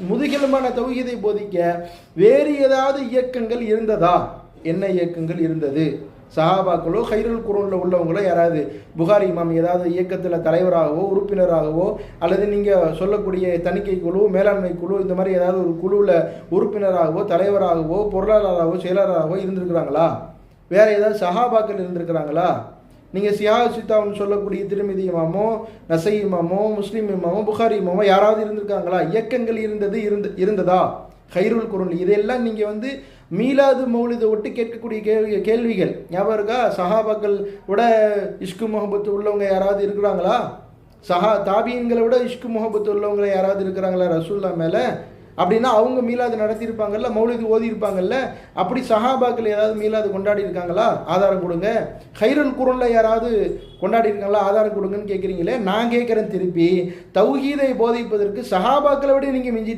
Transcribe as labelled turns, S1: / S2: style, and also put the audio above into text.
S1: முதுகெலும்பான தௌஹீதை போதிக்க வேறு ஏதாவது இயக்கங்கள் இருந்ததா? என்ன இயக்கங்கள் இருந்தது? சஹாபாக்களோ ஹைருல் குரூன்ல உள்ளவங்களோ யாராவது புகாரி இமாம் ஏதாவது இயக்கத்தில் தலைவராகவோ உறுப்பினராகவோ அல்லது நீங்கள் சொல்லக்கூடிய தணிக்கை குழு மேலாண்மை குழு இந்த மாதிரி ஏதாவது ஒரு குழுவில் உறுப்பினராகவோ தலைவராகவோ பொருளாளராகவோ செயலராகவோ இருந்திருக்கிறாங்களா? வேற ஏதாவது சஹாபாக்கள் இருந்திருக்கிறாங்களா? நீங்கள் சித்தாவுன்னு சொல்லக்கூடிய திருமிதி இமாமோ நசை இமாமோ முஸ்லீம் இமாமோ புகாரி இமாமோ யாராவது இருந்திருக்காங்களா? இயக்கங்கள் இருந்ததா ஹைருல் குரூன்? இதெல்லாம் நீங்கள் மீலாது மௌலிதை ஒட்டு கேட்கக்கூடிய கேள்விகள் ஞாபகம் இருக்கா? சஹாபாக்கள் விட இஷ்கு முகபத்து உள்ளவங்க யாராவது இருக்கிறாங்களா? தாபியன்களை விட இஷ்கு முகபத்து உள்ளவங்க யாராவது இருக்கிறாங்களா ரசூல்லா மேலே? அப்படின்னா அவங்க மீலாது நடத்தியிருப்பாங்கல்ல, மௌலிது ஓதி இருப்பாங்கல்ல. அப்படி சஹாபாக்கள் ஏதாவது மீலாது கொண்டாடி இருக்காங்களா? ஆதாரம் கொடுங்க. ஹைருல் குரூன்ல யாராவது கொண்டாடி இருக்காங்களா? ஆதாரம் கொடுங்கன்னு கேட்குறீங்களே. நான் கேட்குறேன் திருப்பி, தௌஹீதை போதிப்பதற்கு சஹாபாக்களை விட நீங்கள் மிஞ்சி